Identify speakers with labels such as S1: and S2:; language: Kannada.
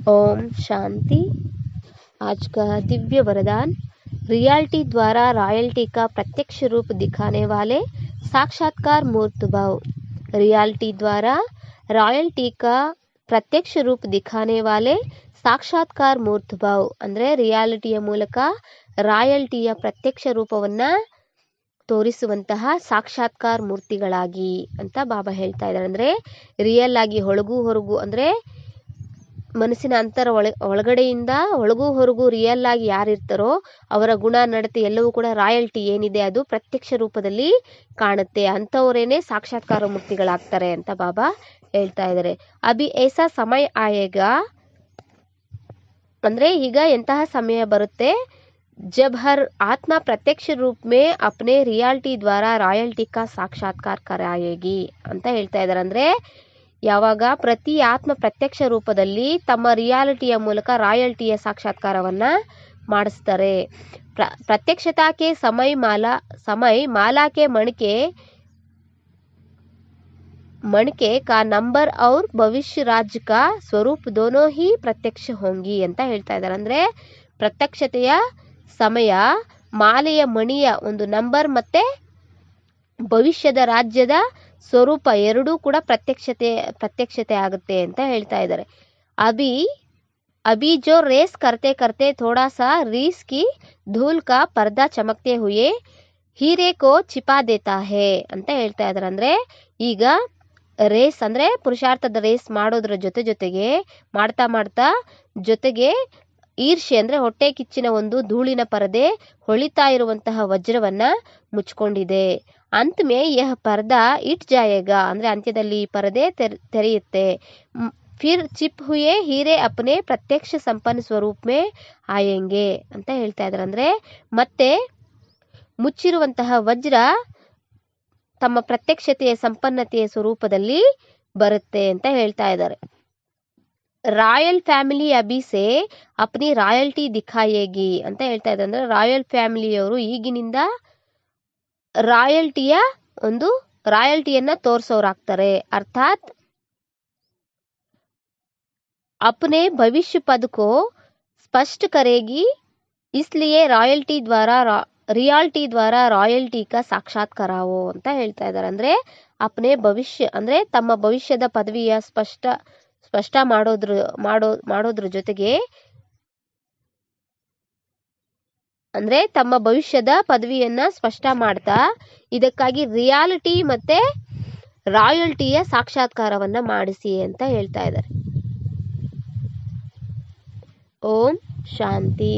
S1: ओम शांति। आज का दिव्य वरदान, रियलिटी द्वारा रॉयल्टी का प्रत्यक्ष रूप दिखाने वाले साक्षात्कार मूर्त भाव। रियलिटी द्वारा रॉयल्टी का ಪ್ರತ್ಯಕ್ಷ ರೂಪ ದಿಖಾನೆ ವಾಲೆ ಸಾಕ್ಷಾತ್ಕಾರ ಮೂರ್ತ ಭಾವ್ ಅಂದ್ರೆ ರಿಯಾಲಿಟಿಯ ಮೂಲಕ ರಾಯಲ್ಟಿಯ ಪ್ರತ್ಯಕ್ಷ ರೂಪವನ್ನ ತೋರಿಸುವಂತಹ ಸಾಕ್ಷಾತ್ಕಾರ ಮೂರ್ತಿಗಳಾಗಿ ಅಂತ ಬಾಬಾ ಹೇಳ್ತಾ ಇದ್ದಾರೆ. ಅಂದ್ರೆ ರಿಯಲ್ ಆಗಿ ಒಳಗೂ ಹೊರಗೂ ಅಂದ್ರೆ ಮನಸ್ಸಿನ ಅಂತರ ಒಳಗಡೆಯಿಂದ ಒಳಗೂ ಹೊರಗೂ ರಿಯಲ್ ಆಗಿ ಯಾರಿರ್ತಾರೋ ಅವರ ಗುಣ ನಡತೆ ಎಲ್ಲವೂ ಕೂಡ ರಾಯಲ್ಟಿ ಏನಿದೆ ಅದು ಪ್ರತ್ಯಕ್ಷ ರೂಪದಲ್ಲಿ ಕಾಣುತ್ತೆ. ಅಂಥವರೇನೆ ಸಾಕ್ಷಾತ್ಕಾರ ಮೂರ್ತಿಗಳಾಗ್ತಾರೆ ಅಂತ ಬಾಬಾ ಹೇಳ್ತಾ ಇದ್ದಾರೆ. ಅಭಿ ऐसा ಸಮಯ ಆಯೇಗಾ ಅಂದ್ರೆ ಈಗ ಎಂತಹ ಸಮಯ ಬರುತ್ತೆ, जब हर आत्मा प्रत्यक्ष रूप में अपने रियलिटी द्वारा रॉयल्टी का साक्षात्कार कराएगी ಅಂತ ಹೇಳ್ತಾ ಇದ್ದಾರೆ. ಅಂದ್ರೆ ಯಾವಾಗ ಪ್ರತಿ ಆತ್ಮ ಪ್ರತ್ಯಕ್ಷ ರೂಪದಲ್ಲಿ ತಮ್ಮ ರಿಯಾಲಿಟಿಯ ಮೂಲಕ ರಾಯಲ್ಟಿಯ ಸಾಕ್ಷಾತ್ಕಾರವನ್ನ ಮಾಡಿಸ್ತಾರೆ. प्रत्यक्षता के समय माला के मणके का नंबर और भविष्य राज्य का स्वरूप दोनों ही प्रत्यक्ष होंगी ಅಂತ ಹೇಳ್ತಾ ಇದ್ದಾರೆ. ಅಂದ್ರೆ ಪ್ರತ್ಯಕ್ಷತೆಯ ಸಮಯ ಮಾಲೆಯ ಮಣಿಯ ಒಂದು ನಂಬರ್ ಮತ್ತೆ ಭವಿಷ್ಯದ ರಾಜ್ಯದ ಸ್ವರೂಪ ಎರಡೂ ಕೂಡ ಪ್ರತ್ಯಕ್ಷತೆ ಆಗುತ್ತೆ ಅಂತ ಹೇಳ್ತಾ ಇದ್ದಾರೆ. अभी जो रेस करते करते थोड़ा सा रीस की धूल का पर्दा चमकते हुए हीरे को छिपा देता है ಅಂತ ಹೇಳ್ತಾ ಇದ್ದಾರೆ. ಅಂದ್ರೆ ಈಗ ರೇಸ್ ಅಂದ್ರೆ ಪುರುಷಾರ್ಥದ ರೇಸ್ ಮಾಡೋದ್ರ ಜೊತೆಗೆ ಮಾಡ್ತಾ ಜೊತೆಗೆ ಈರ್ಷೆ ಅಂದ್ರೆ ಹೊಟ್ಟೆ ಕಿಚ್ಚಿನ ಒಂದು ಧೂಳಿನ ಪರದೆ ಹೊಳಿತಾ ಇರುವಂತಹ ವಜ್ರವನ್ನ ಮುಚ್ಕೊಂಡಿದೆ. अंत में यह पर्दा इट जाएगा ಅಂದ್ರೆ ಅಂತ್ಯದಲ್ಲಿ ಈ ಪರದೆ ತೆರೆಯುತ್ತೆ. फिर छिप हुए हीरे अपने प्रत्यक्ष संपन्न स्वरूप में आएंगे ಅಂತ ಹೇಳ್ತಾ ಇದ್ದಾರೆ. ಅಂದ್ರೆ ಮತ್ತೆ ಮುಚ್ಚಿರುವಂತಹ ವಜ್ರ ತಮ್ಮ ಪ್ರತ್ಯಕ್ಷತೆಯ ಸಂಪನ್ನತೆಯ ಸ್ವರೂಪದಲ್ಲಿ ಬರುತ್ತೆ ಅಂತ ಹೇಳ್ತಾ ಇದ್ದಾರೆ. ರಾಯಲ್ ಫ್ಯಾಮಿಲಿ ಅಭಿ ಸೆ ಅಪ್ನಿ ರಾಯಲ್ಟಿ ದಿಖಾಯೇಗಿ ಅಂತ ಹೇಳ್ತಾ ಇದ್ದಾರೆ. ಅಂದ್ರೆ ರಾಯಲ್ ಫ್ಯಾಮಿಲಿಯವರು ಈಗಿನಿಂದ ರಾಯಲ್ಟಿಯನ್ನ ತೋರಿಸೋರಾಗ್ತಾರೆ. ಅರ್ಥಾತ್ अपने भविष्य पद को स्पष्ट करेगी, इसलिए रियलिटी द्वारा रॉयल्टी का साक्षात कराओ ಅಂತ ಹೇಳ್ತಾ ಇದ್ದಾರೆ. ಅಂದ್ರೆ अपने ಭವಿಷ್ಯ ಅಂದ್ರೆ ತಮ್ಮ ಭವಿಷ್ಯದ ಪದವಿಯ ಸ್ಪಷ್ಟ ಮಾಡೋದ್ರ ಜೊತೆಗೆ ಅಂದ್ರೆ ತಮ್ಮ ಭವಿಷ್ಯದ ಪದವಿಯನ್ನ ಸ್ಪಷ್ಟ ಮಾಡ್ತಾ ಇದಕ್ಕಾಗಿ ರಿಯಾಲಿಟಿ ಮತ್ತೆ ರಾಯಲ್ಟಿಯ ಸಾಕ್ಷಾತ್ಕಾರವನ್ನ ಮಾಡಿಸಿ ಅಂತ ಹೇಳ್ತಾ ಇದ್ದಾರೆ. ಓಂ ಶಾಂತಿ.